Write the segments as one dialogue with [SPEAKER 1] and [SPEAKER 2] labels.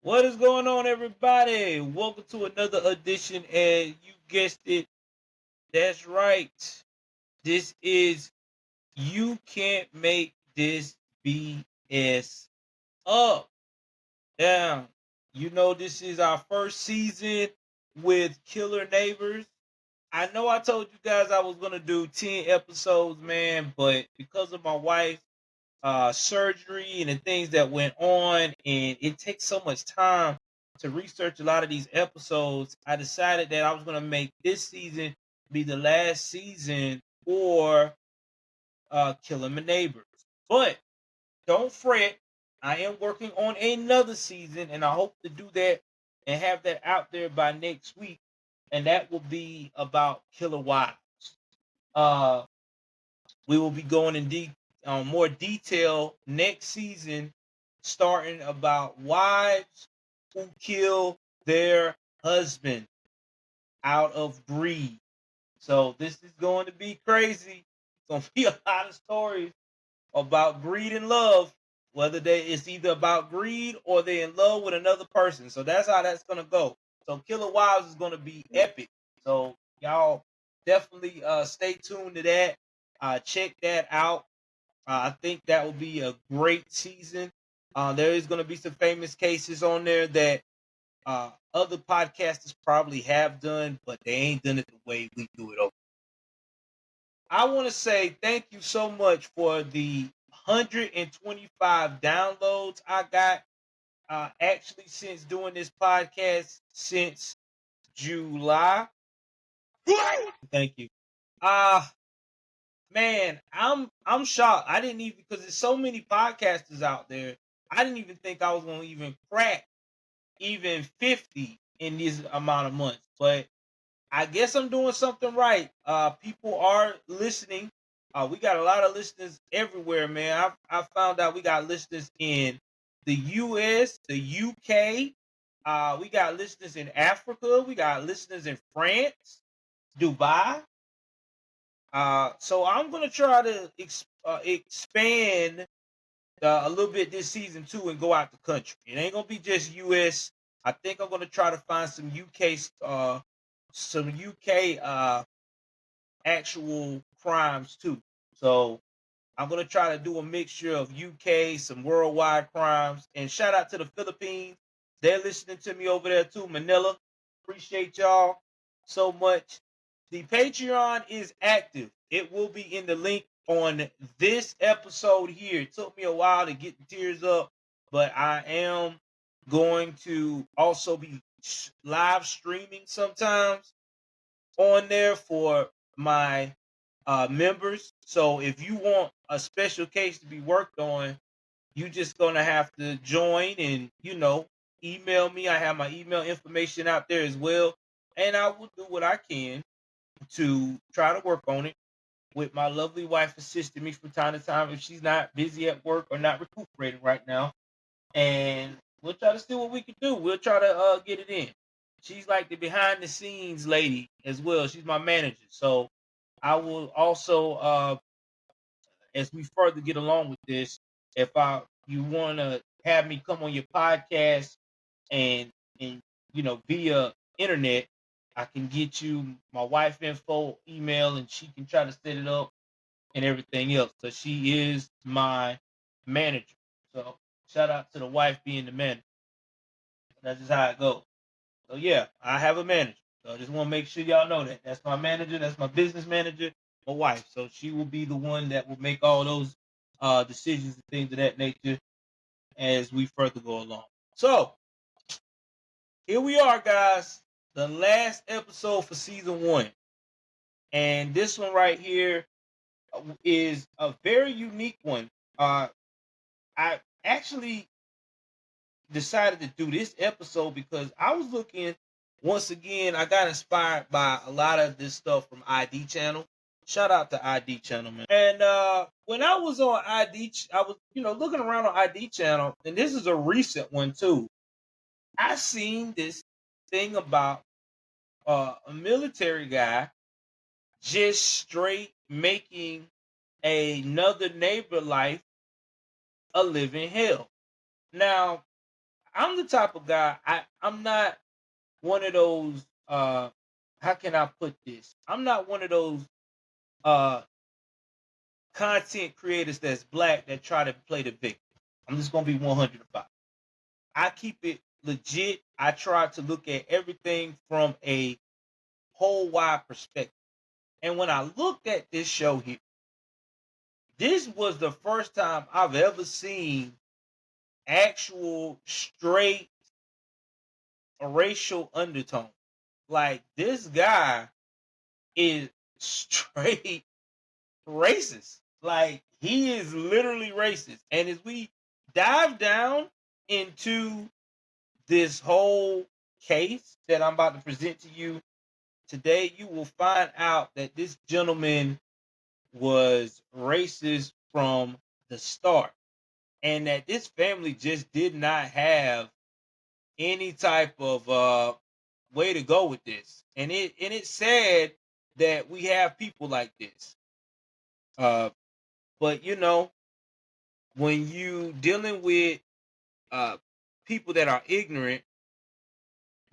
[SPEAKER 1] What is going on, everybody? Welcome to another edition, and you guessed it. That's right. This is You Can't Make This BS Up. Now, this is our first season with Killer Neighbors. I know I told you guys I was going to do 10 episodes, man, but because of my wife, surgery and the things that went on, and it takes so much time to research a lot of these episodes. I decided that I was going to make this season be the last season for Killing My Neighbors. But don't fret, I am working on another season, and I hope to do that and have that out there by next week. And that will be about Killer Wives. Uh, we will be going in more detail next season, starting about wives who kill their husband out of greed. So this is going to be crazy. It's going to be a lot of stories about greed and love, whether it's either about greed or they're in love with another person. So that's how that's going to go. So Killer Wives is going to be epic. So y'all definitely stay tuned to that. Check that out. I think that will be a great season. There is going to be some famous cases on there that other podcasters probably have done, but they ain't done it the way we do it. I want to say thank you so much for the 125 downloads I got. Actually, since doing this podcast since July. Thank you. Uh Man, I'm shocked. I didn't even, because there's so many podcasters out there. I didn't even think I was gonna even crack even 50 in this amount of months. But I guess I'm doing something right. People are listening. We got a lot of listeners everywhere, man. I found out we got listeners in the US, the UK. We got listeners in Africa. We got listeners in France, Dubai. So I'm gonna try to expand a little bit this season too, and go out the country. It ain't gonna be just U.S. I think I'm gonna try to find some UK actual crimes too. So I'm gonna try to do a mixture of UK, some worldwide crimes, and shout out to the Philippines. They're listening to me over there too, Manila. Appreciate y'all so much. The Patreon is active. It will be in the link on this episode here. It took me a while to get the tears up, but I am going to also be live streaming sometimes on there for my members. So if you want a special case to be worked on, you just gonna have to join and email me. I have my email information out there as well, and I will do what I can to try to work on it with my lovely wife assisting me from time to time if she's not busy at work or not recuperating right now. And we'll try to see what we can do. We'll try to get it in. She's like the behind the scenes lady as well. She's my manager. So I will also, as we further get along with this, if you want to have me come on your podcast and via internet, I can get you my wife info email, and she can try to set it up and everything else. So she is my manager. So shout out to the wife being the manager. That's just how it goes. So yeah, I have a manager. So I just want to make sure y'all know that. That's my manager. That's my business manager, my wife. So she will be the one that will make all those decisions and things of that nature as we further go along. So here we are, guys. The last episode for season 1. And this one right here is a very unique one. I actually decided to do this episode because I was looking, once again, I got inspired by a lot of this stuff from ID Channel. Shout out to ID Channel, man. And when I was on ID, I was, looking around on ID Channel, and this is a recent one too. I seen this thing about a military guy just straight making another neighbor life a living hell. Now, I'm the type of guy. I'm not one of those. How can I put this? I'm not one of those uh content creators that's black that try to play the victim. I'm just gonna be 100 about it. I keep it legit. I try to look at everything from a whole wide perspective. And when I looked at this show here, this was the first time I've ever seen actual straight racial undertone. Like this guy is straight racist. Like he is literally racist. And as we dive down into this whole case that I'm about to present to you today, you will find out that this gentleman was racist from the start, and that this family just did not have any type of way to go with this. And it's sad that we have people like this. Uh, but when you dealing with uh people that are ignorant,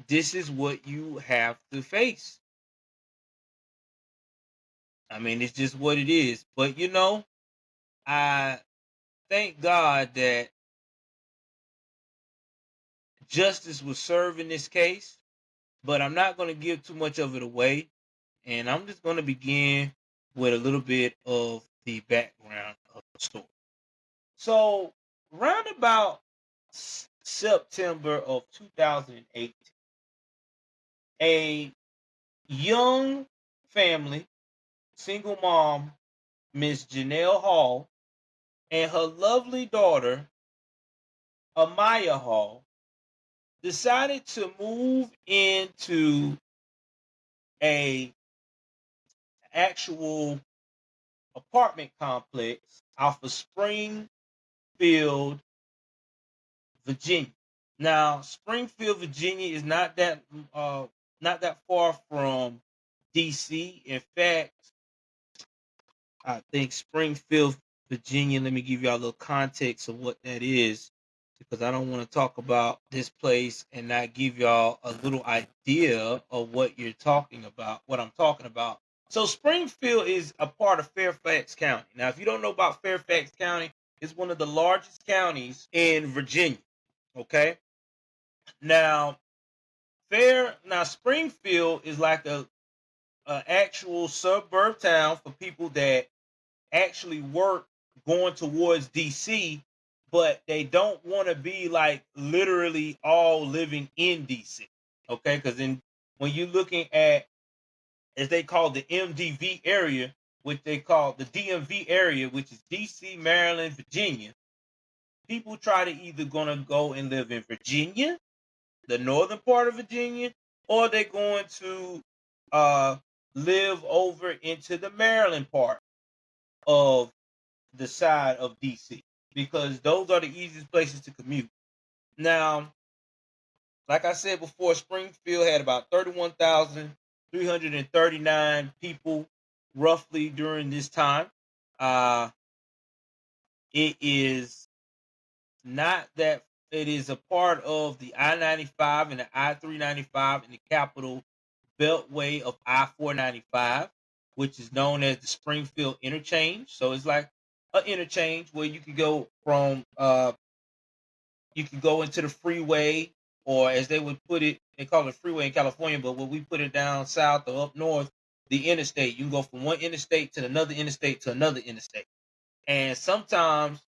[SPEAKER 1] this is what you have to face. I mean, it's just what it is. But I thank God that justice was served in this case, but I'm not going to give too much of it away. And I'm just going to begin with a little bit of the background of the story. So, round about September of 2008, a young family, single mom, Miss Janelle Hall, and her lovely daughter, Amaya Hall, decided to move into a actual apartment complex off of Springfield, Virginia. Now, Springfield, Virginia is not that far from DC. In fact, I think Springfield, Virginia, let me give y'all a little context of what that is, because I don't want to talk about this place and not give y'all a little idea of what you're talking about, what I'm talking about. So Springfield is a part of Fairfax County. Now, if you don't know about Fairfax County, it's one of the largest counties in Virginia. Okay. Now, Springfield is like a actual suburb town for people that actually work going towards DC, but they don't want to be like literally all living in DC. Okay, because when you're looking at, as they call the MDV area, which they call the DMV area, which is DC, Maryland, Virginia, people try to either gonna go and live in Virginia, the northern part of Virginia, or they're going to uh live over into the Maryland part of the side of DC, because those are the easiest places to commute. Now, like I said before, Springfield had about 31,339 people roughly during this time. Uh, it is not that it is a part of the I-95 and the I-395 and the Capital Beltway of I-495, which is known as the Springfield Interchange. So it's like an interchange where you can go from you can go into the freeway, or as they would put it, they call it freeway in California, but when we put it down south or up north, the interstate. You can go from one interstate to another interstate to another interstate. And sometimes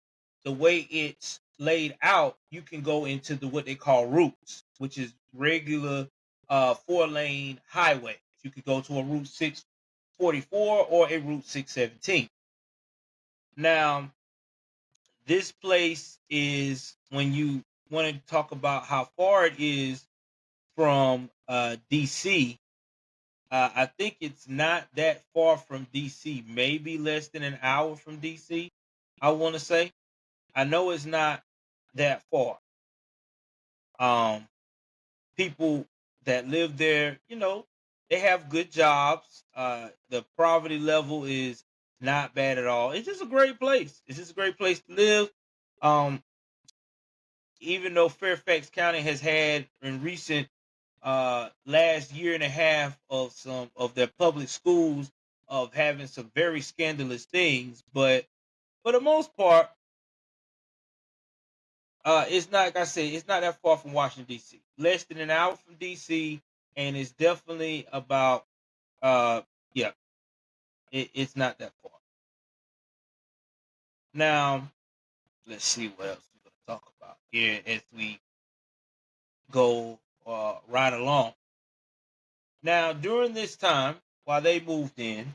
[SPEAKER 1] the way it's laid out, you can go into the what they call routes, which is regular 4-lane highway. You could go to a Route 644 or a Route 617. Now, this place is, when you want to talk about how far it is from DC, I think it's not that far from DC, maybe less than an hour from DC, I want to say. I know it's not that far. Um, People that live there, they have good jobs. The poverty level is not bad at all. It's just a great place. It's just a great place to live. Um, even though Fairfax County has had in recent last year and a half of some of their public schools of having some very scandalous things, but for the most part, it's not like I said, it's not that far from Washington D.C. Less than an hour from D.C. and it's definitely about yeah, it's not that far. Now let's see what else we're gonna talk about here as we go right along. Now during this time, while they moved in,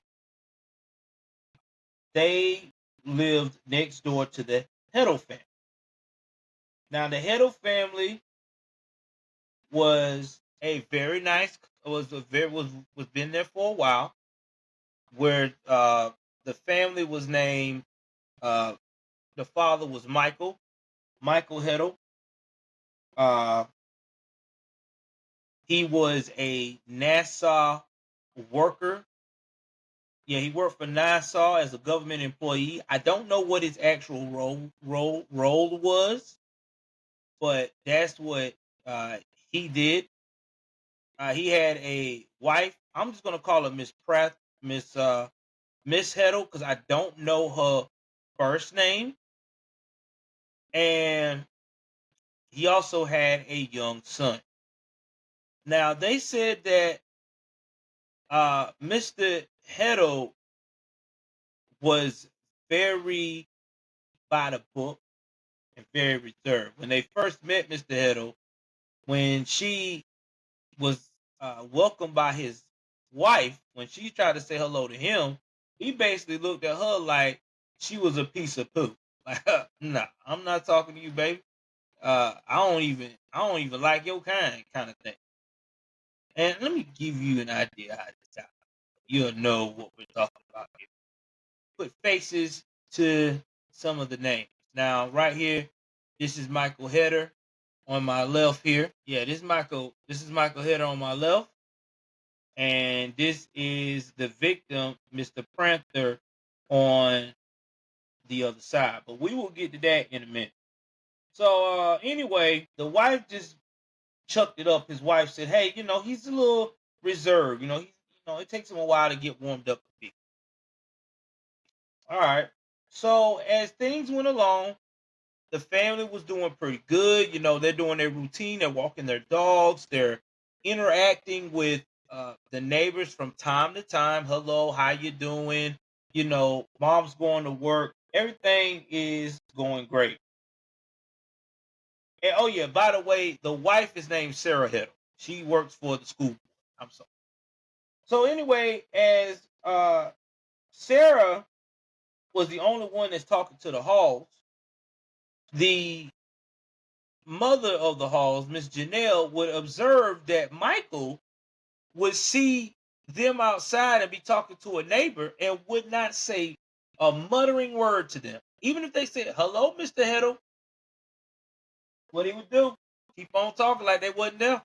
[SPEAKER 1] they lived next door to the Hetle family. Now the Hetle family was a very nice was been there for a while. Where the family was named, uh, the father was Michael Hetle. Uh, he was a NASA worker. Yeah, he worked for NASA as a government employee. I don't know what his actual role was, but that's what he did. He had a wife. I'm just gonna call her Miss Pratt, Miss Hetle, because I don't know her first name. And he also had a young son. Now they said that Mr. Hetle was very by the book and very reserved. When they first met Mr. Hetle, when she was welcomed by his wife, when she tried to say hello to him, he basically looked at her like she was a piece of poo. Like, nah, I'm not talking to you, baby. I don't even like your kind of thing. And let me give you an idea how this sounds. You'll know what we're talking about here. Put faces to some of the names. Now, right here, this is Michael Hetle on my left here. Yeah, this is Michael. This is Michael Hetle on my left, and this is the victim, Mr. Prather, on the other side. But we will get to that in a minute. So anyway, the wife just chucked it up. His wife said, "Hey, he's a little reserved. It takes him a while to get warmed up a bit." All right. So as things went along, the family was doing pretty good. They're doing their routine. They're walking their dogs. They're interacting with the neighbors from time to time. Hello, how you doing? Mom's going to work. Everything is going great. And oh yeah, by the way, the wife is named Sarah Hetle. She works for the school board. I'm sorry. So anyway, as Sarah was the only one that's talking to the Halls, the mother of the Halls, Miss Janelle, would observe that Michael would see them outside and be talking to a neighbor and would not say a muttering word to them. Even if they said, "Hello, Mr. Hetle," what he would do, keep on talking like they wasn't there.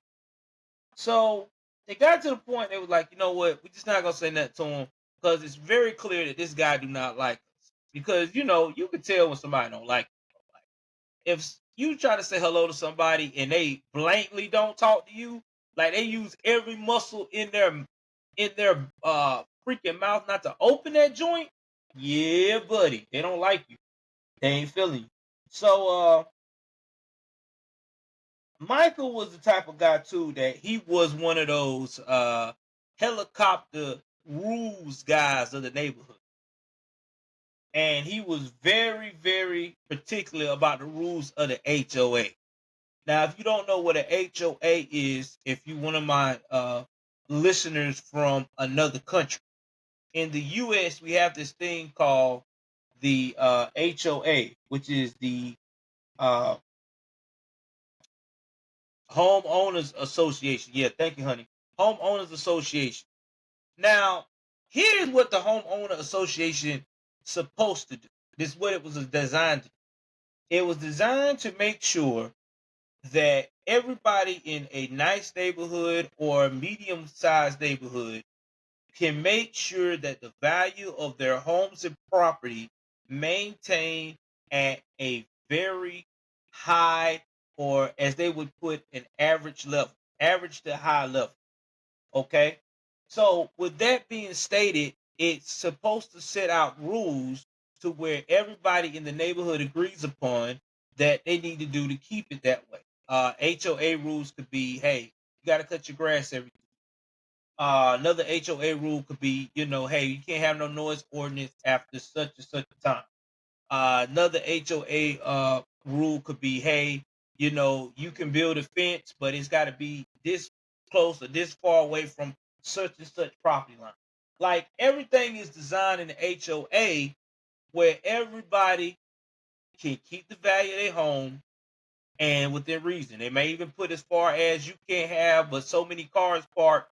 [SPEAKER 1] So they got to the point they was like, you know what, we just not gonna say nothing to him because it's very clear that this guy do not like us. Because you can tell when somebody don't like you. If you try to say hello to somebody and they blankly don't talk to you, like they use every muscle in their freaking mouth not to open that joint, yeah, buddy, they don't like you. They ain't feeling you. So Michael was the type of guy too that he was one of those helicopter rules guys of the neighborhood. And he was very, very particular about the rules of the HOA. Now, if you don't know what an HOA is, if you're one of my listeners from another country, in the U.S., we have this thing called the HOA, which is the uh, Homeowners Association. Yeah, thank you, honey. Homeowners Association. Now, here's what the Homeowner Association supposed to do. This is what it was designed to do. It was designed to make sure that everybody in a nice neighborhood or medium-sized neighborhood can make sure that the value of their homes and property maintain at a very high or as they would put, an average level, average to high level. Okay. So with that being stated, it's supposed to set out rules to where everybody in the neighborhood agrees upon that they need to do to keep it that way. HOA rules could be, hey, you got to cut your grass every. Another HOA rule could be, hey, you can't have no noise ordinance after such and such a time. Another HOA rule could be, hey, you can build a fence, but it's got to be this close or this far away from such and such property line. Like, everything is designed in the HOA where everybody can keep the value of their home and within reason. They may even put as far as you can't have but so many cars parked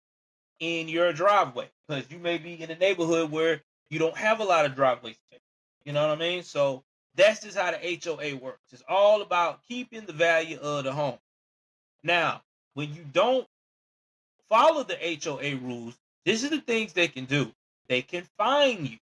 [SPEAKER 1] in your driveway, because you may be in a neighborhood where you don't have a lot of driveway space. You know what I mean? So that's just how the HOA works. It's all about keeping the value of the home. Now, when you don't follow the HOA rules, this is the things they can do. They can fine you.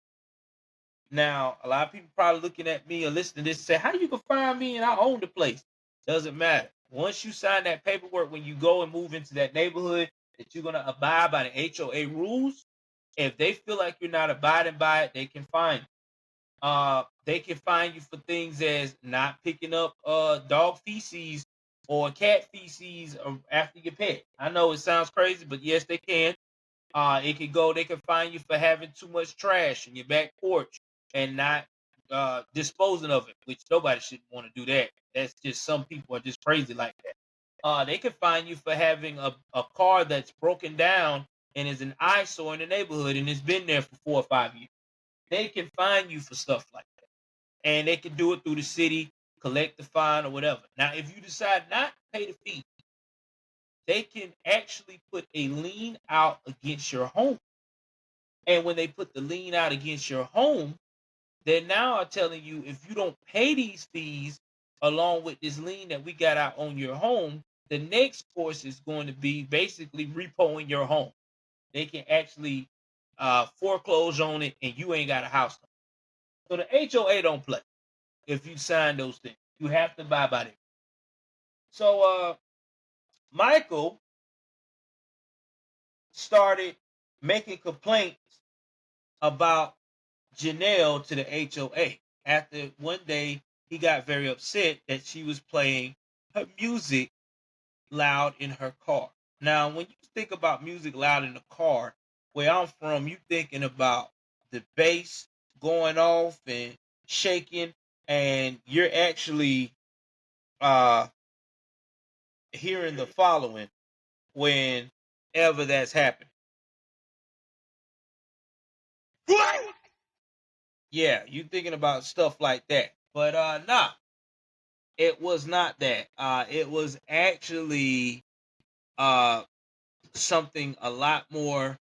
[SPEAKER 1] Now, a lot of people probably looking at me or listening to this and say, how you can fine me and I own the place? Doesn't matter. Once you sign that paperwork, when you go and move into that neighborhood, that you're going to abide by the HOA rules, if they feel like you're not abiding by it, they can fine you. They can fine you for things as not picking up dog feces or cat feces after your pet. I know it sounds crazy, but yes, they can. They can fine you for having too much trash in your back porch and not disposing of it, which nobody should want to do that. That's just, some people are just crazy like that. They can fine you for having a car that's broken down and is an eyesore in the neighborhood and it's been there for 4 or 5 years. They can fine you for stuff like that. And they can do it through the city, collect the fine or whatever. Now, if you decide not to pay the fee, they can actually put a lien out against your home. And when they put the lien out against your home, they now are telling you, if you don't pay these fees along with this lien that we got out on your home, the next course is going to be basically repoing your home. They can actually foreclose on it and you ain't got a house. So the HOA don't play if you sign those things. You have to abide by them. So Michael started making complaints about Janelle to the HOA after one day he got very upset that she was playing her music loud in her car. Now, when you think about music loud in the car, where I'm from, you thinking about the bass going off and shaking, and you're actually uh hearing the following whenever that's happening. Yeah, you thinking about stuff like that. But nah, it was not that. It was actually uh something a lot more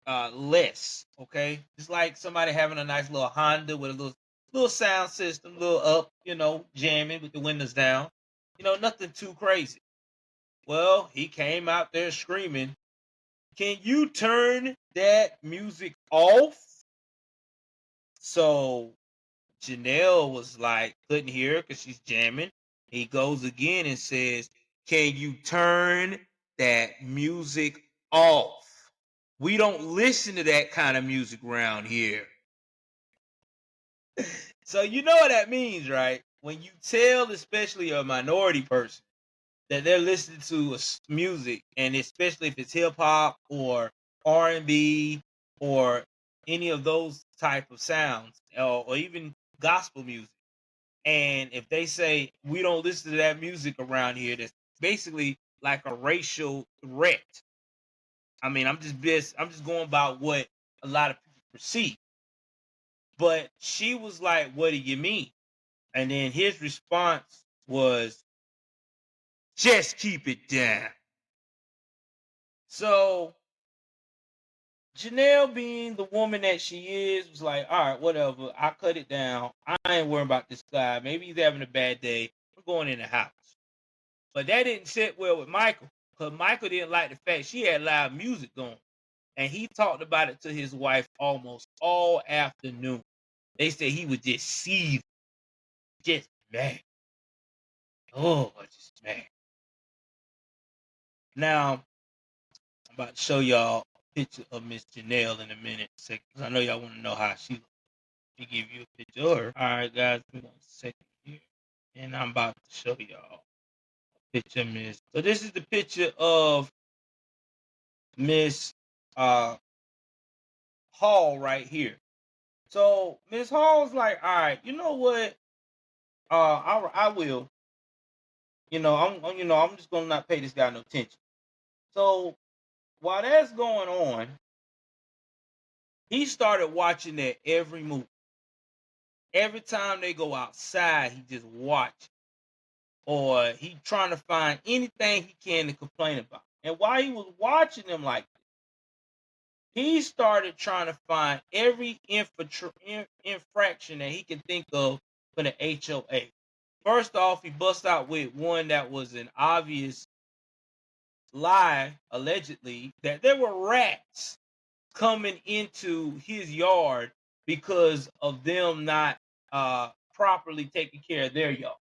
[SPEAKER 1] less. Okay, it's like somebody having a nice little Honda with a little sound system, little up, jamming with the windows down. Nothing too crazy. Well, he came out there screaming, "Can you turn that music off?" So Janelle was like, couldn't hear her because she's jamming. He goes again and says, "Can you turn that music off? We don't listen to that kind of music around here." So you know what that means, right? When you tell, especially a minority person, that they're listening to music, and especially if it's hip hop or R&B or any of those type of sounds, or even gospel music, and if they say we don't listen to that music around here, that's basically like a racial threat. I mean, I'm just going about what a lot of people perceive. But she was like, "What do you mean?" And then his response was, "Just keep it down." So Janelle, being the woman that she is, was like, "All right, whatever. I cut it down. I ain't worrying about this guy. Maybe he's having a bad day. I'm going in the house." But that didn't sit well with Michael, because Michael didn't like the fact she had loud music going. And he talked about it to his wife almost all afternoon. They said he was just seething, just mad. Oh, I just man. Now I'm about to show y'all a picture of Miss Janelle in a minute, second, because I know y'all want to know how she looks. Let me give you a picture of her. All right, guys, give me 1 second here, and I'm about to show y'all a picture of Miss. So this is the picture of Miss Hall right here. So Miss Hall's like, all right, you know what? I will. I'm just gonna not pay this guy no attention. So while that's going on, he started watching that every move. Every time they go outside, he just watch, or he trying to find anything he can to complain about. And while he was watching them like this, he started trying to find every infraction that he can think of for the HOA. First off, he bust out with one that was an obvious lie, allegedly, that there were rats coming into his yard because of them not properly taking care of their yard.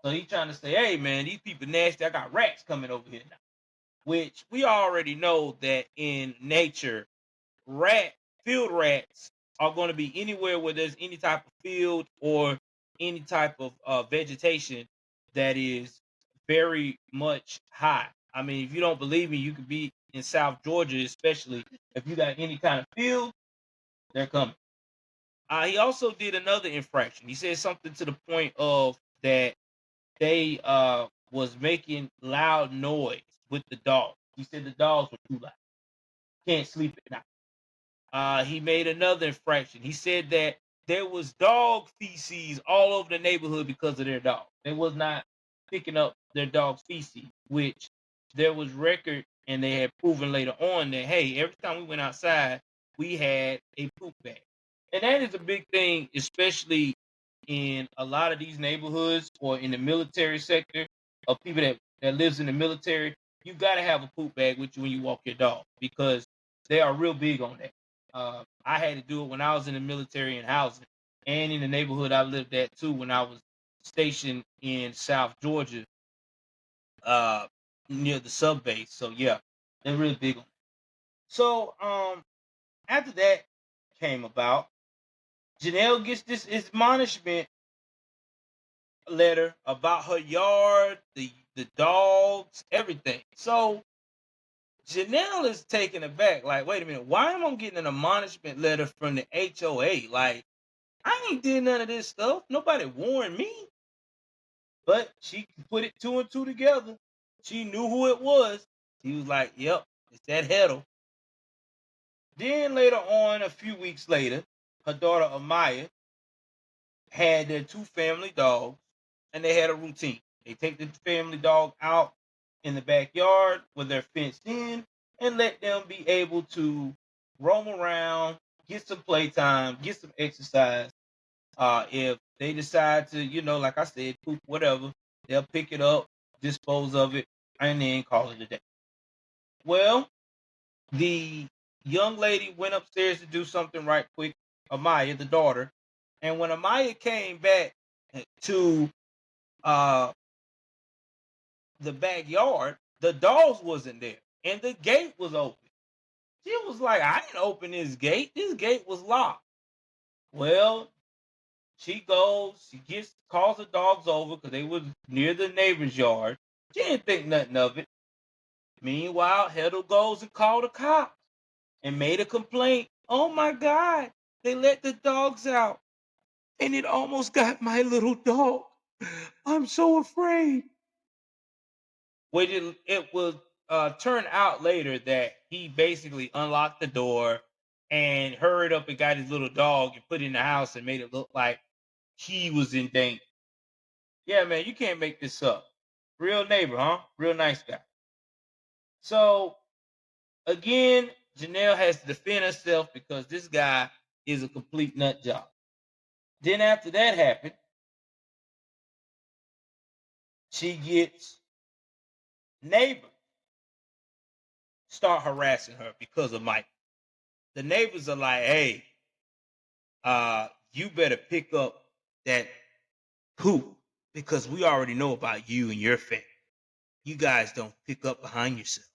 [SPEAKER 1] So he trying to say, hey man, these people nasty. I got rats coming over here now. Which we already know that in nature, field rats are going to be anywhere where there's any type of field or any type of vegetation that is very much high. I mean, if you don't believe me, you could be in South Georgia, especially if you got any kind of field, they're coming. He also did another infraction. He said something to the point of that they was making loud noise with the dogs. He said the dogs were too loud. Can't sleep at night. He made another infraction. He said that there was dog feces all over the neighborhood because of their dog. They was not picking up their dog's feces, which there was record, and they had proven later on that, hey, every time we went outside, we had a poop bag. And that is a big thing, especially in a lot of these neighborhoods or in the military sector of people that lives in the military. You got to have a poop bag with you when you walk your dog, because they are real big on that. I had to do it when I was in the military and housing, and in the neighborhood I lived at too when I was stationed in South Georgia, uh, near the sub base. So yeah, they're really big on it. So after that came about, Janelle gets this admonishment letter about her yard, the dogs, everything. So Janelle is taken aback, like, wait a minute, why am I getting an admonishment letter from the HOA? Like, I ain't did none of this stuff. Nobody warned me. But she put it two and two together. She knew who it was. He was like, yep, it's that Hetle. Then later on, a few weeks later, her daughter Amaya had their two family dogs, and they had a routine. They take the family dog out in the backyard where they're fenced in and let them be able to roam around, get some playtime, get some exercise. If they decide to, like I said, poop, whatever, they'll pick it up, dispose of it, and then call it a day. Well, the young lady went upstairs to do something right quick, Amaya, the daughter. And when Amaya came back to uh, the backyard, the dogs wasn't there. And the gate was open. She was like, I didn't open this gate. This gate was locked. Well, she goes, calls the dogs over because they was near the neighbor's yard. She didn't think nothing of it. Meanwhile, Hetle goes and called the cops and made a complaint. Oh my God, they let the dogs out and it almost got my little dog. I'm so afraid. Which it will turn out later that he basically unlocked the door and hurried up and got his little dog and put it in the house and made it look like he was in danger. Yeah, man, you can't make this up. Real neighbor, huh? Real nice guy. So again, Janelle has to defend herself because this guy is a complete nut job. Then after that happened, she gets neighbors start harassing her because of Mike. The neighbors are like, hey, you better pick up that poop. because we already know about you and your family. You guys don't pick up behind yourself.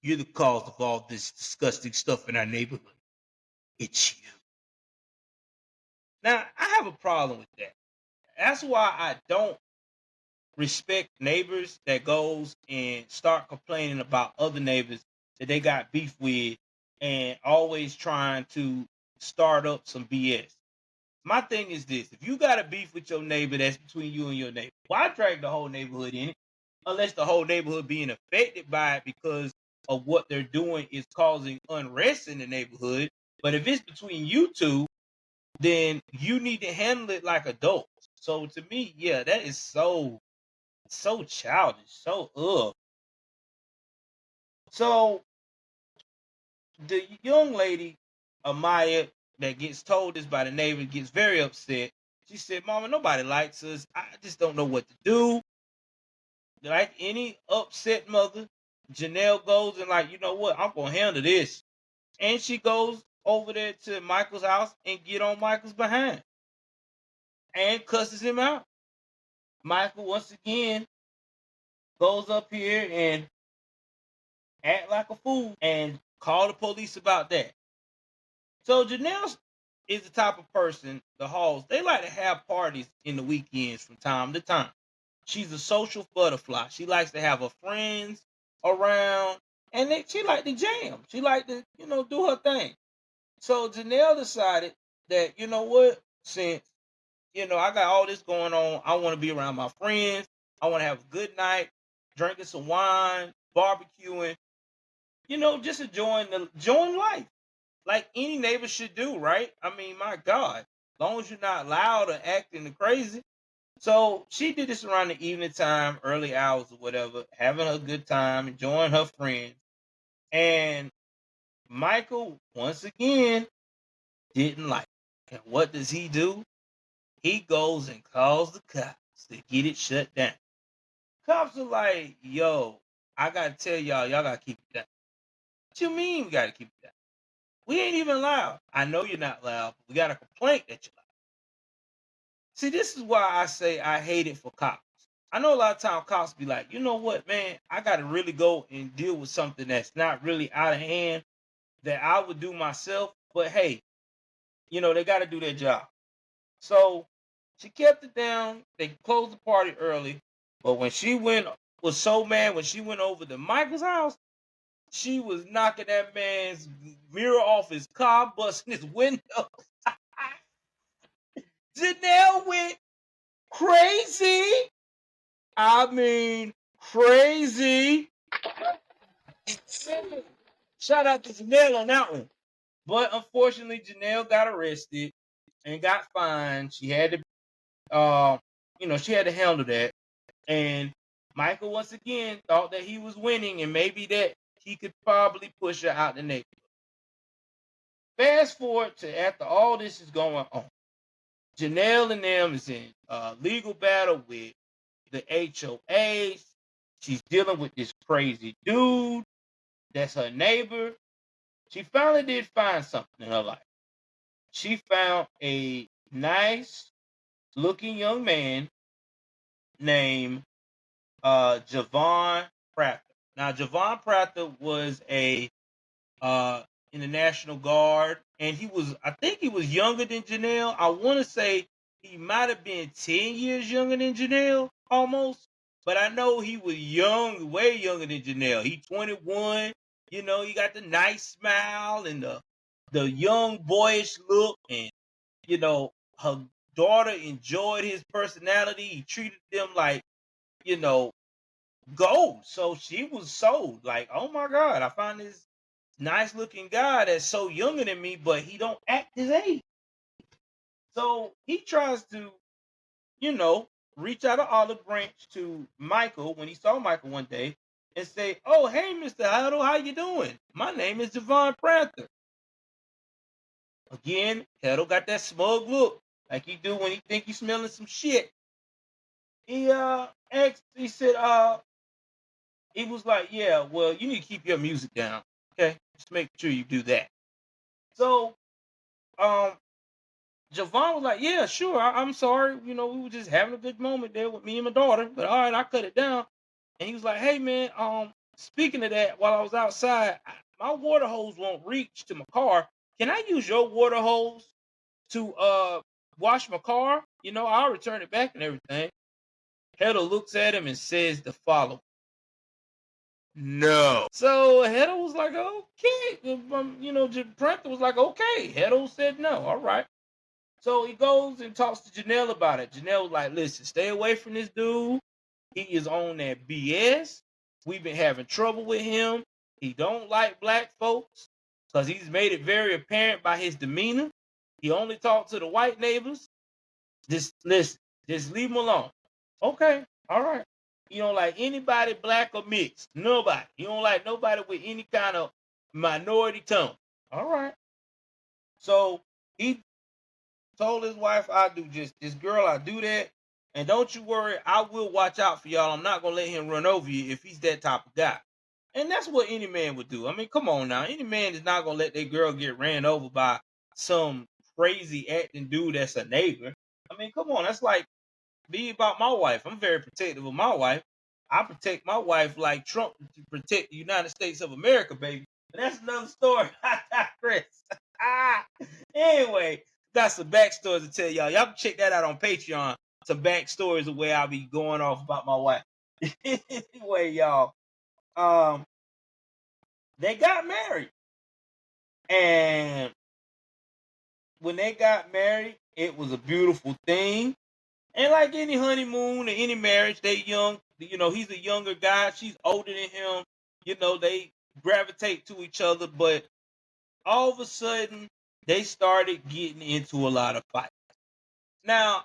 [SPEAKER 1] You're the cause of all this disgusting stuff in our neighborhood. It's you. Now, I have a problem with that. That's why I don't respect neighbors that goes and start complaining about other neighbors that they got beef with and always trying to start up some BS. My thing is this: if you got a beef with your neighbor, that's between you and your neighbor, why drag the whole neighborhood in it? Unless the whole neighborhood being affected by it because of what they're doing is causing unrest in the neighborhood. But if it's between you two, then you need to handle it like adults. So to me, yeah, that is so childish, so So the young lady, Amaya, that gets told this by the neighbor gets very upset. She said, "Mama, nobody likes us. I just don't know what to do." Like any upset mother, Janelle goes and like, you know what? I'm gonna handle this, and she goes over there to Michael's house and get on Michael's behind and cusses him out. Michael once again goes up here and act like a fool and call the police about that. So Janelle is the type of person, the Halls, they like to have parties in the weekends from time to time. She's a social butterfly. She likes to have her friends around and she like to jam. She like to, do her thing. So Janelle decided that, you know what, since, I got all this going on, I want to be around my friends. I want to have a good night, drinking some wine, barbecuing, just enjoying life like any neighbor should do, right? I mean, my God, as long as you're not loud or acting crazy. So she did this around the evening time, early hours or whatever, having a good time, enjoying her friends. And Michael, once again, didn't like it. And what does he do? He goes and calls the cops to get it shut down. Cops are like, yo, I gotta tell y'all gotta keep it down. What you mean we gotta keep it down? We ain't even loud. I know you're not loud. But we got a complaint that you're loud. See, this is why I say I hate it for cops. I know a lot of times cops be like, you know what, man, I got to really go and deal with something that's not really out of hand that I would do myself. But hey, they got to do their job. So she kept it down. They closed the party early. But when was so mad when she went over to Michael's house, she was knocking that man's mirror off his car, busting his window. Janelle went crazy. I mean, crazy. Shout out to Janelle on that one. But unfortunately, Janelle got arrested and got fined. She had to, she had to handle that. And Michael once again thought that he was winning and maybe that he could probably push her out the neighborhood. Fast forward to after all this is going on, Janelle and them is in legal battle with the HOA. She's dealing with this crazy dude that's her neighbor. She finally did find something in her life. She found a nice looking young man named Javon Prather. Now, Javon Prather was a in the National Guard, and I think he was younger than Janelle. I want to say he might have been 10 years younger than Janelle, almost. But I know he was young, way younger than Janelle. He 21. He got the nice smile and the young boyish look, and her daughter enjoyed his personality. He treated them like you know gold. So she was sold. Like, oh my God, I found this nice looking guy that's so younger than me, but he don't act his age. So he tries to, you know, reach out an olive branch to Michael when he saw Michael one day and say, "Oh, hey, Mr. Hetle, how you doing? My name is Javon Prather." Again, Hetle got that smug look, like he do when he think he's smelling some shit. He asked, he said, he was like, "Yeah, well, you need to keep your music down, okay? Just make sure you do that." So, um, Javon was like, "Yeah, sure. I'm sorry. We were just having a good moment there with me and my daughter. But all right, I cut it down." And he was like, "Hey, man. Speaking of that, while I was outside, my water hose won't reach to my car. Can I use your water hose to wash my car? I'll return it back and everything." Heddle looks at him and says the following: "No." So Heddle was like, "Okay." Prather was like, "Okay." Heddle said no. All right. So he goes and talks to Janelle about it. Janelle was like, "Listen, stay away from this dude. He is on that BS. We've been having trouble with him. He don't like black folks because he's made it very apparent by his demeanor. He only talked to the white neighbors. Just listen, just leave him alone." Okay, all right. You don't like anybody black or mixed. Nobody. You don't like nobody with any kind of minority tone. All right. So he told his wife, "I do just this, girl. I do that, and don't you worry. I will watch out for y'all. I'm not gonna let him run over you if he's that type of guy." And that's what any man would do. I mean, come on now. Any man is not gonna let their girl get ran over by some crazy acting dude that's a neighbor. I mean, come on. That's like be about my wife. I'm very protective of my wife. I protect my wife like Trump to protect the United States of America, baby. But that's another story. I digress. Anyway, got some backstories to tell y'all. Y'all can check that out on Patreon. Some backstories of where I'll be going off about my wife. Anyway, y'all, um, they got married, and when they got married, it was a beautiful thing. And like any honeymoon or any marriage, they young. He's a younger guy. She's older than him. They gravitate to each other. But all of a sudden, they started getting into a lot of fights. Now,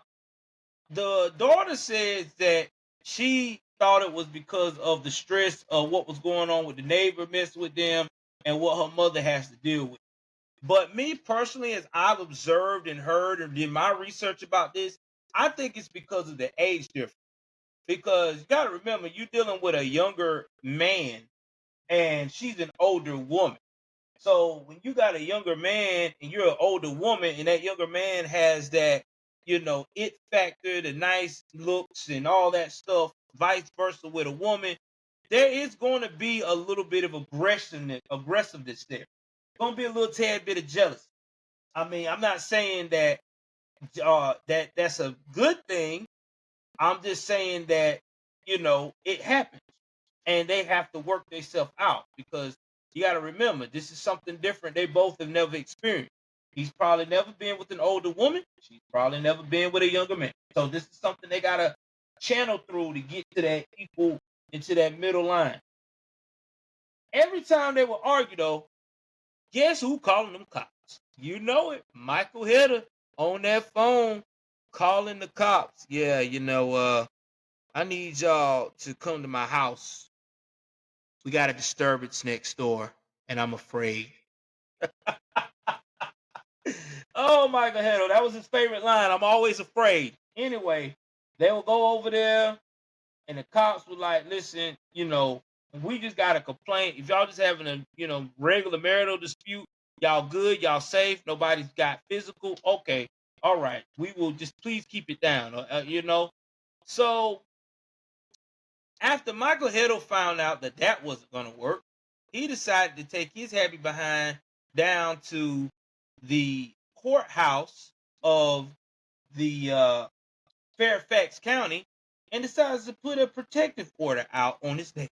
[SPEAKER 1] the daughter says that she thought it was because of the stress of what was going on with the neighbor messing with them and what her mother has to deal with. But me personally, as I've observed and heard and did my research about this, I think it's because of the age difference. Because you got to remember, you're dealing with a younger man and she's an older woman. So when you got a younger man and you're an older woman, and that younger man has that, it factor, the nice looks and all that stuff, vice versa with a woman, there is going to be a little bit of aggressiveness there. Going to be a little tad bit of jealousy. I mean, I'm not saying that that's a good thing. I'm just saying that it happens, and they have to work themselves out because you got to remember this is something different. They both have never experienced. He's probably never been with an older woman. She's probably never been with a younger man. So this is something they gotta channel through to get to that equal into that middle line. Every time they would argue, though, guess who calling them cops? You know it, Michael Hetle on that phone calling the cops. Yeah, I need y'all to come to my house. We got a disturbance next door, and I'm afraid. Oh, Michael Hetle, that was his favorite line. I'm always afraid. Anyway, they will go over there, and the cops were like, "Listen, we just got a complaint. If y'all just having a regular marital dispute, y'all good, y'all safe, nobody's got physical. Okay, all right, we will just please keep it down. So after Michael Hetle found out that that wasn't going to work, he decided to take his happy behind down to the courthouse of the Fairfax County and decides to put a protective order out on his neighbor.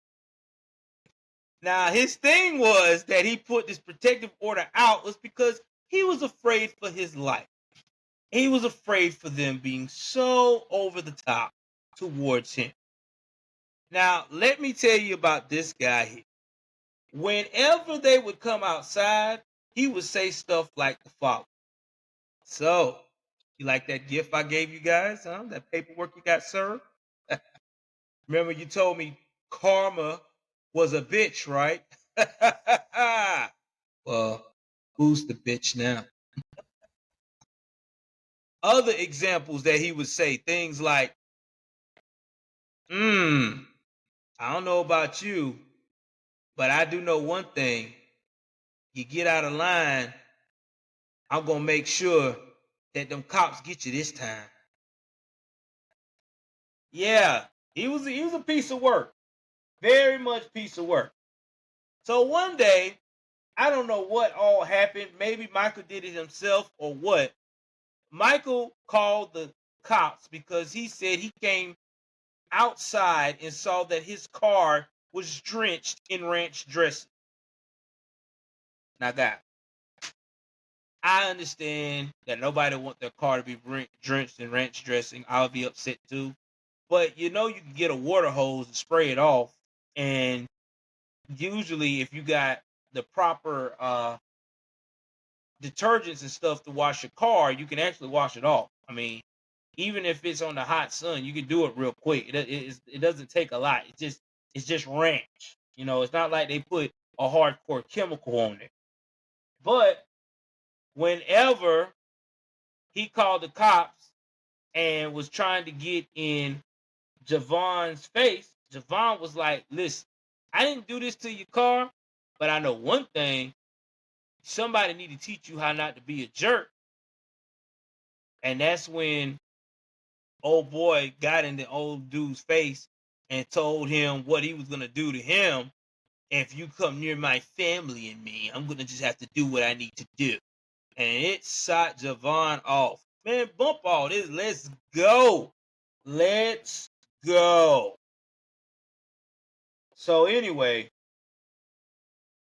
[SPEAKER 1] Now, his thing was that he put this protective order out was because he was afraid for his life. He was afraid for them being so over the top towards him. Now, let me tell you about this guy here. Whenever they would come outside, he would say stuff like the following. "So, you like that gift I gave you guys, huh? That paperwork you got served? Remember you told me karma was a bitch, right?" Well, who's the bitch now? Other examples that he would say, things like, I don't know about you, but I do know one thing. You get out of line, I'm going to make sure that them cops get you this time. Yeah, he was a piece of work. Very much piece of work. So one day, I don't know what all happened. Maybe Michael did it himself or what. Michael called the cops because he said he came outside and saw that his car was drenched in ranch dressing. Now, guys, I understand that nobody wants their car to be drenched in ranch dressing. I'll be upset too. But you know, you can get a water hose and spray it off. And usually, if you got the proper detergents and stuff to wash your car, you can actually wash it off. I mean, even if it's on the hot sun, you can do it real quick. It doesn't take a lot. It's just ranch. You know, it's not like they put a hardcore chemical on it. But whenever he called the cops and was trying to get in Javon's face, Javon was like, "Listen, I didn't do this to your car, but I know one thing. Somebody need to teach you how not to be a jerk." And that's when old boy got in the old dude's face and told him what he was gonna do to him. If you come near my family and me, I'm gonna just have to do what I need to do. And it shot Javon off. Man, bump all this. Let's go. Let's go. So anyway,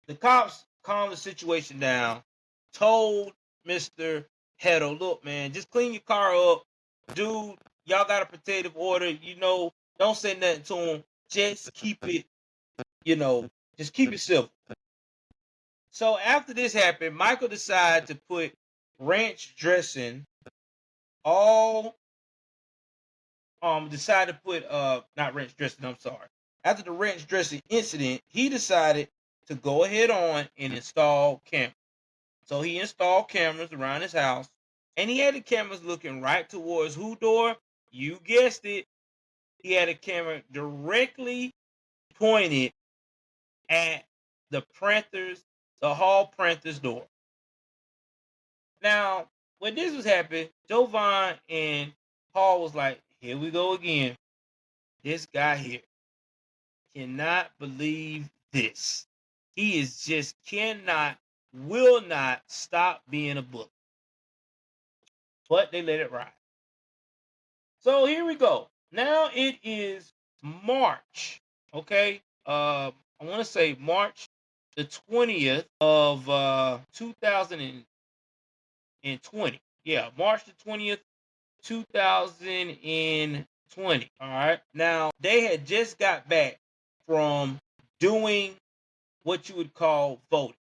[SPEAKER 1] the cops calmed the situation down, told Mr. Hetle, look, man, just clean your car up. Dude, y'all got a protective order. You know, don't say nothing to him. Just keep it, just keep it simple. So after this happened, Michael decided to put ranch dressing all decided to put not ranch dressing, I'm sorry. After the ranch dressing incident, he decided to go ahead on and install cameras. So he installed cameras around his house, and he had the cameras looking right towards who door? You guessed it. He had a camera directly pointed at the Hall Prather's door. Now, when this was happening, Javon and Hall was like, here we go again. This guy here cannot believe this. He is just will not stop being a bully. But they let it ride. So here we go. Now it is March. Okay. I want to say March the 20th of 2020. Yeah, March the 20th, 2020. All right. Now they had just got back from doing what you would call voting.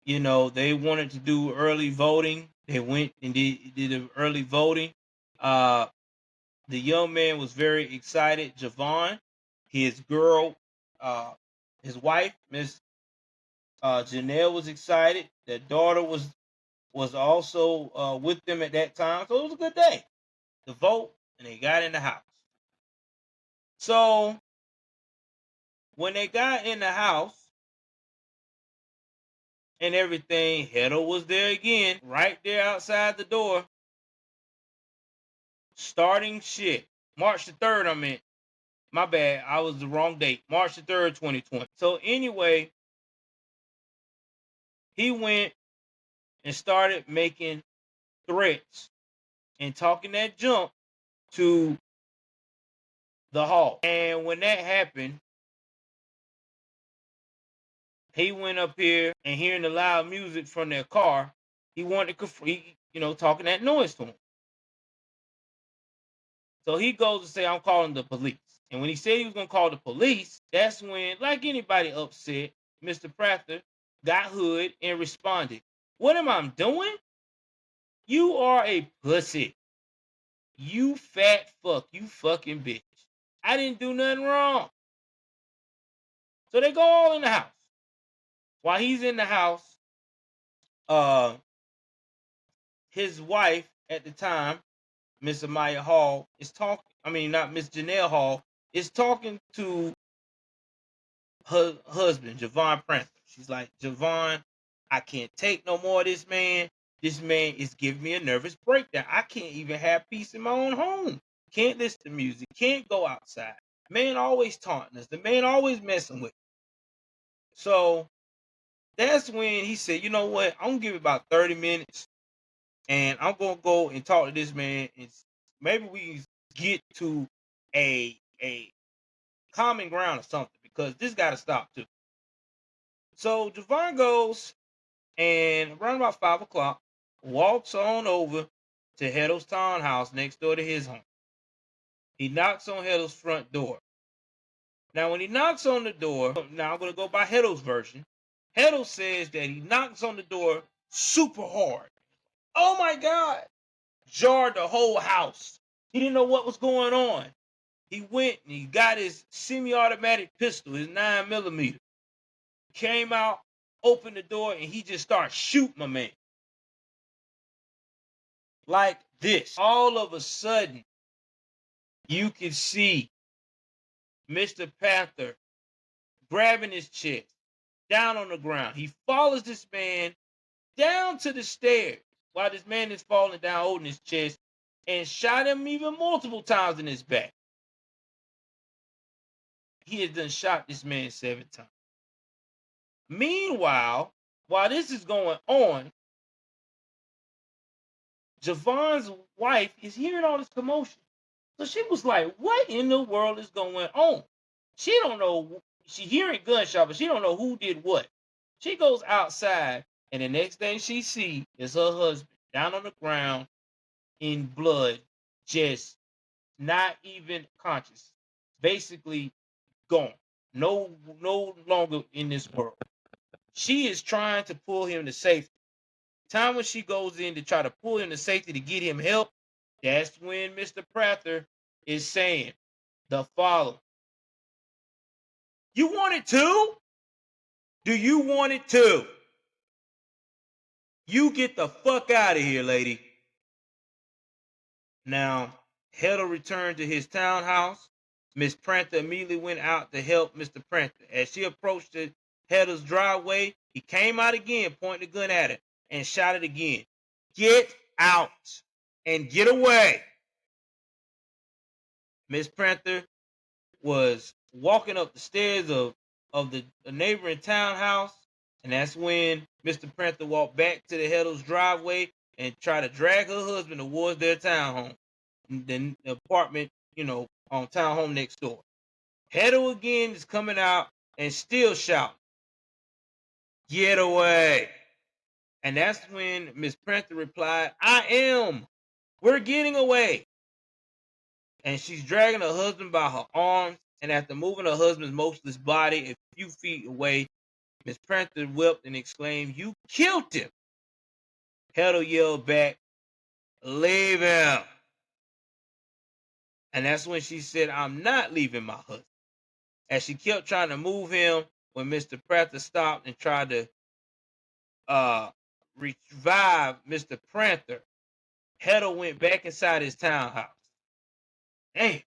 [SPEAKER 1] You know, they wanted to do early voting. They went and did early voting. The young man was very excited. Javon, his girl, his wife, Miss Janelle, was excited. Their daughter was also with them at that time. So it was a good day to vote, and they got in the house. So when they got in the house and everything, Hetle was there again, right there outside the door, starting shit. March the 3rd, I meant. My bad, I was the wrong date. March the 3rd, 2020. So anyway, he went and started making threats and talking that junk to the Hall. And when that happened, he went up here and hearing the loud music from their car, he wanted to, talking that noise to him. So he goes to say, I'm calling the police. And when he said he was going to call the police, that's when, like anybody upset, Mr. Prather got hood and responded. What am I doing? You are a pussy. You fat fuck. You fucking bitch. I didn't do nothing wrong. So they go all in the house. While he's in the house, his wife at the time, Miss Amaya Hall, not Miss Janelle Hall, is talking to her husband, Javon Prather. She's like, Javon, I can't take no more of this man. This man is giving me a nervous breakdown. I can't even have peace in my own home. Can't listen to music. Can't go outside. Man always taunting us. The man always messing with us. So that's when he said, you know what? I'm gonna give it about 30 minutes and I'm gonna go and talk to this man and maybe we can get to a common ground or something because this gotta stop too. So Javon goes and around about 5 o'clock walks on over to Hetle's townhouse next door to his home. He knocks on Hetle's front door. Now, when he knocks on the door, now I'm going to go by Hetle's version. Hetle says that he knocks on the door super hard. Oh my God! Jarred the whole house. He didn't know what was going on. He went and he got his semi-automatic pistol, his 9mm. Came out, opened the door, and he just started shooting my man. Like this. All of a sudden, you can see Mr. Panther grabbing his chest, down on the ground. He follows this man down to the stairs while this man is falling down, holding his chest, and shot him even multiple times in his back. He has done shot this man 7 times. Meanwhile, while this is going on, Javon's wife is hearing all this commotion. So she was like, what in the world is going on? She don't know. She hearing gunshot, but she don't know who did what. She goes outside, and the next thing she see is her husband down on the ground in blood, just not even conscious. Basically gone. No longer in this world. She is trying to pull him to safety. Time when she goes in to try to pull him to safety to get him help, that's when Mr. Prather is saying the following. You want it too? Do you want it too? You get the fuck out of here, lady. Now, Hetle returned to his townhouse. Miss Prather immediately went out to help Mr. Prather. As she approached Hetle's driveway, he came out again, pointing the gun at her, and shot it again. Get out and get away. Miss Prather was walking up the stairs of the neighboring townhouse, and that's when Mr. Prather walked back to the Hetle's driveway and tried to drag her husband towards their townhome, the apartment, on townhome next door. Hetle again is coming out and still shouting, "Get away!" And that's when Miss Prather replied, "I am. We're getting away." And she's dragging her husband by her arms, and after moving her husband's motionless body a few feet away, Miss Prather wept and exclaimed, "You killed him!" Hetle yelled back, "Leave him!" And that's when she said, "I'm not leaving my husband." As she kept trying to move him, when Mr. Prather stopped and tried to revive Mr. Prather, Hetle went back inside his townhouse. Hey,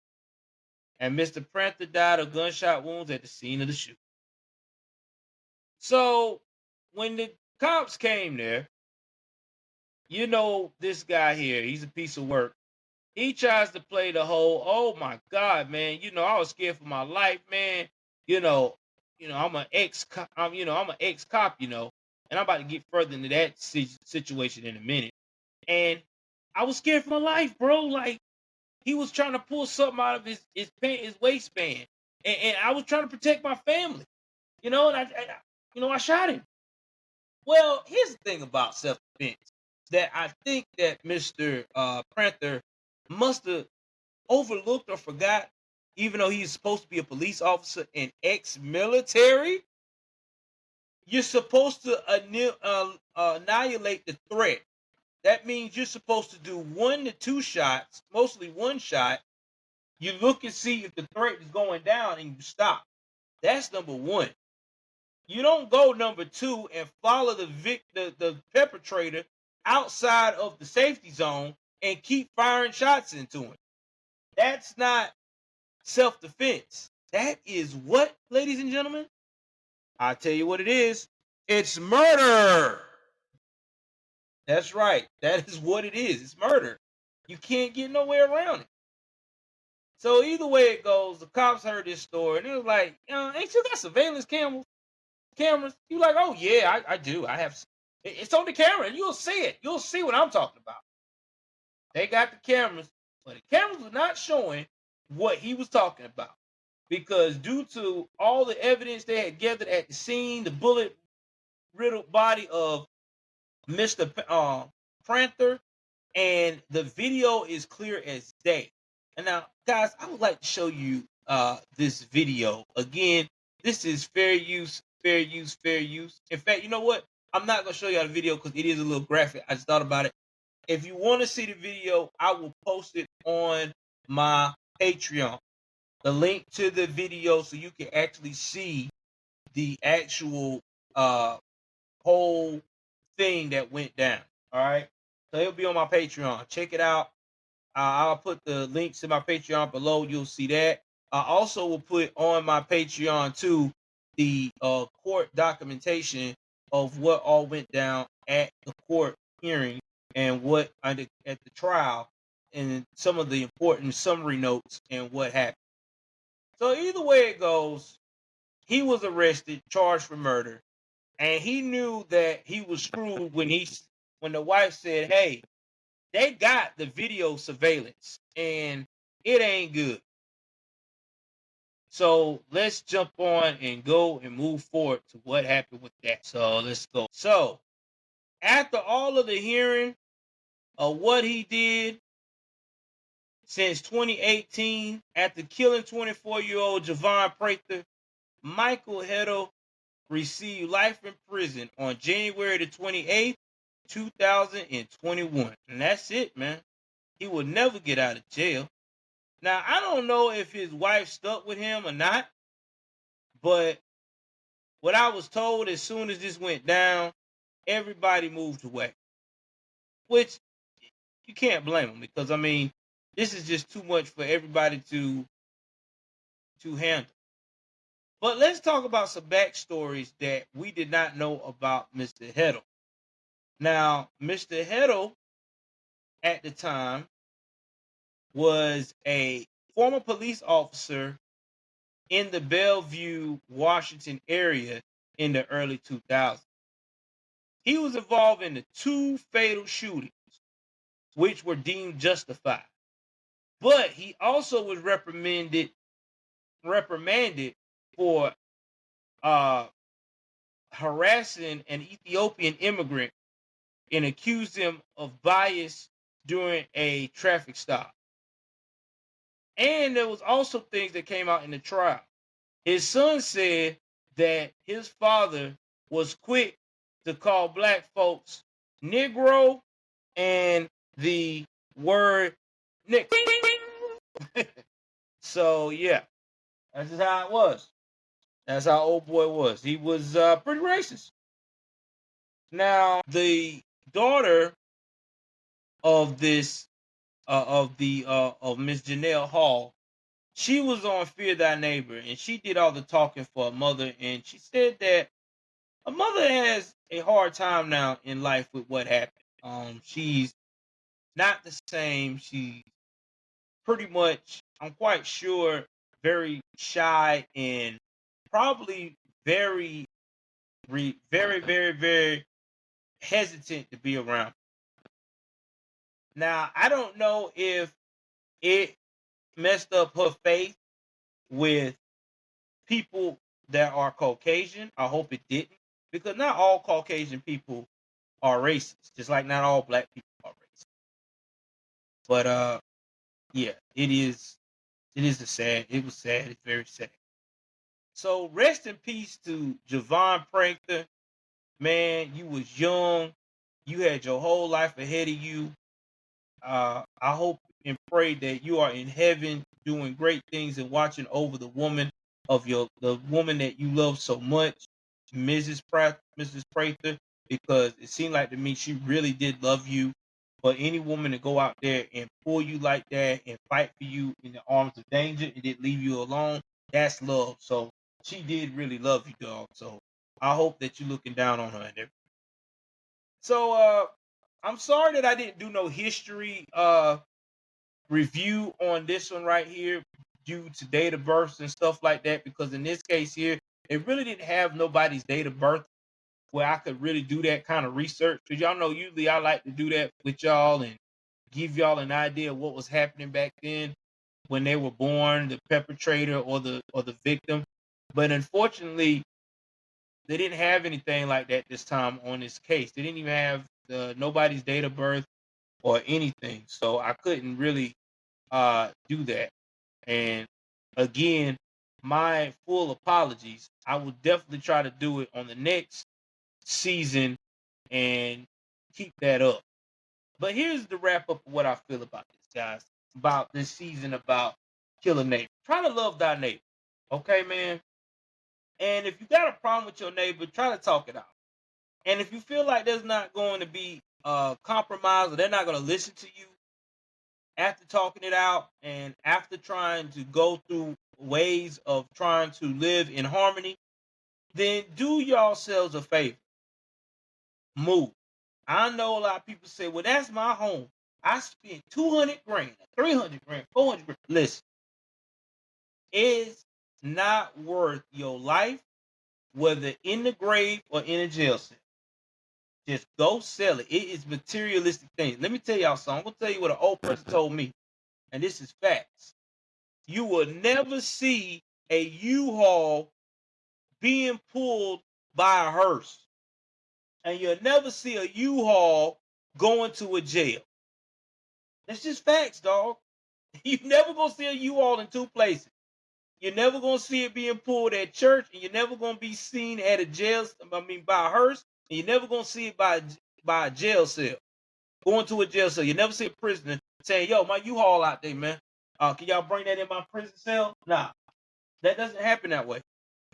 [SPEAKER 1] and Mr. Prather died of gunshot wounds at the scene of the shooting. So when the cops came there, this guy here, he's a piece of work. He tries to play the whole, oh my God, man, I was scared for my life, man. I'm an ex-cop, I'm an ex-cop, and I'm about to get further into that situation in a minute. And I was scared for my life, bro. Like, he was trying to pull something out of his waistband, and I was trying to protect my family, and I shot him. Well, here's the thing about self-defense that I think that Mr. Prather must have overlooked or forgot, even though he's supposed to be a police officer and ex-military. You're supposed to annihilate the threat. That means you're supposed to do 1 to 2 shots, mostly 1 shot. You look and see if the threat is going down and you stop. That's number 1. You don't go number 2 and follow the perpetrator outside of the safety zone and keep firing shots into him. That's not self-defense. That is what, ladies and gentlemen? I'll tell you what it is. It's murder. That's right. That is what it is. It's murder. You can't get nowhere around it. So either way it goes, the cops heard this story and it was like, ain't you got surveillance cameras? You like, oh yeah, I do. I have. It's on the camera, and you'll see it. You'll see what I'm talking about. They got the cameras, but the cameras were not showing what he was talking about because due to all the evidence they had gathered at the scene, the bullet riddled body of Mr. Prather, and the video is clear as day. And now, guys, I would like to show you this video again. This is fair use, fair use, fair use. In fact, you know what? I'm not gonna show you the video because it is a little graphic. I just thought about it. If you want to see the video, I will post it on my Patreon. The link to the video so you can actually see the actual whole thing that went down. All right. So it'll be on my Patreon. Check it out. I'll put the links to my Patreon below. You'll see that. I also will put on my Patreon too the court documentation of what all went down at the court hearing and what at the trial and some of the important summary notes and what happened. So either way it goes, he was arrested, charged for murder, and he knew that he was screwed when the wife said, "Hey, they got the video surveillance and it ain't good." So let's jump on and go and move forward to what happened with that. So let's go. So after all of the hearing of what he did since 2018, after killing 24-year-old Javon Prather, Michael Hetle received life in prison on January the 28th, 2021. And that's it, man. He will never get out of jail. Now, I don't know if his wife stuck with him or not, but what I was told as soon as this went down, everybody moved away, which you can't blame them because, I mean, this is just too much for everybody to handle. But let's talk about some backstories that we did not know about Mr. Hetle. Now, Mr. Hetle at the time was a former police officer in the Bellevue, Washington area in the early 2000s. He was involved in the 2 fatal shootings, which were deemed justified. But he also was reprimanded for harassing an Ethiopian immigrant and accused him of bias during a traffic stop. And there was also things that came out in the trial. His son said that his father was quick to call black folks Negro and the word Nick. So yeah, that's just how it was. That's how old boy was. He was pretty racist. Now the daughter of this of Miss Janelle Hall, she was on Fear Thy Neighbor, and she did all the talking for her mother, and she said that her mother has a hard time now in life with what happened. She's not the same. She's pretty much, I'm quite sure, very shy and probably very hesitant to be around. Now, I don't know if it messed up her faith with people that are Caucasian. I hope it didn't, because not all Caucasian people are racist, just like not all black people are racist. But yeah, it is it was sad. It's very sad. So rest in peace to Javon Prather. Man, you was young. You had your whole life ahead of you. I hope and pray that you are in heaven doing great things and watching over the woman that you love so much, Mrs. Prather, because it seemed like to me she really did love you. But any woman to go out there and pull you like that and fight for you in the arms of danger and didn't leave you alone, that's love. So she did really love you, dog. So I hope that you're looking down on her and everything. So I'm sorry that I didn't do no history review on this one right here due to date of births and stuff like that, because in this case here, it really didn't have nobody's date of birth where I could really do that kind of research. Because y'all know usually I like to do that with y'all and give y'all an idea of what was happening back then when they were born, the perpetrator or the victim. But unfortunately, they didn't have anything like that this time on this case. They didn't even have nobody's date of birth or anything. So I couldn't really do that. And again, my full apologies. I will definitely try to do it on the next season and keep that up. But here's the wrap up of what I feel about this, guys. About this season about kill a neighbor. Try to love thy neighbor. Okay, man? And if you got a problem with your neighbor, try to talk it out. And if you feel like there's not going to be compromise or they're not going to listen to you after talking it out and after trying to go through ways of trying to live in harmony, then do yourselves a favor. Move. I know a lot of people say, well, that's my home. I spent 200 grand, 300 grand, 400 grand. Listen, it's not worth your life, whether in the grave or in a jail cell. Just go sell it. It is materialistic things. Let me tell y'all something. I'm going to tell you what an old person told me, and this is facts. You will never see a U-Haul being pulled by a hearse. And you'll never see a U-Haul going to a jail. That's just facts, dog. You never gonna see a U-Haul in two places. You're never gonna see it being pulled at church, and you're never gonna be seen at a jail. By a hearse, and you're never gonna see it by a jail cell. Going to a jail cell. You never see a prisoner saying, "Yo, my U-Haul out there, man. Can y'all bring that in my prison cell?" Nah, that doesn't happen that way.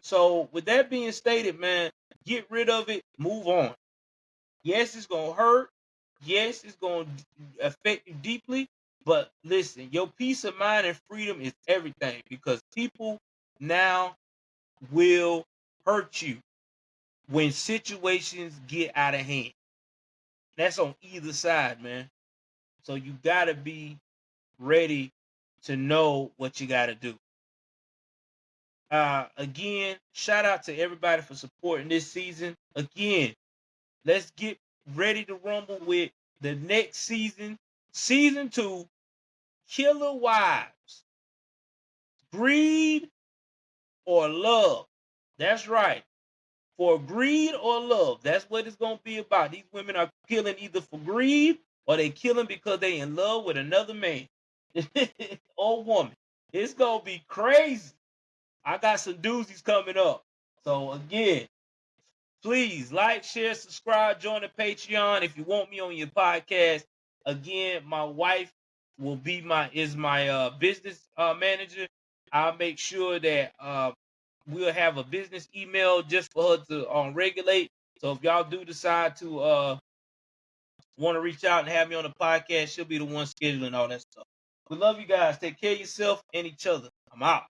[SPEAKER 1] So, with that being stated, man, get rid of it. Move on. Yes, it's gonna hurt. Yes, it's gonna affect you deeply. But listen, your peace of mind and freedom is everything, because people now will hurt you when situations get out of hand. That's on either side, man. So you gotta be ready to know what you gotta do. Again, shout out to everybody for supporting this season. Again, let's get ready to rumble with the next season, season 2, Killer Wives. Greed or love. That's right. For greed or love. That's what it's going to be about. These women are killing either for greed or they killing because they in love with another man or woman. It's going to be crazy. I got some doozies coming up. So again, please like, share, subscribe, join the Patreon if you want me on your podcast. Again, my wife will be my business manager. I'll make sure that we'll have a business email just for her to regulate. So if y'all do decide to want to reach out and have me on the podcast, she'll be the one scheduling all that stuff. We love you guys. Take care of yourself and each other. I'm out.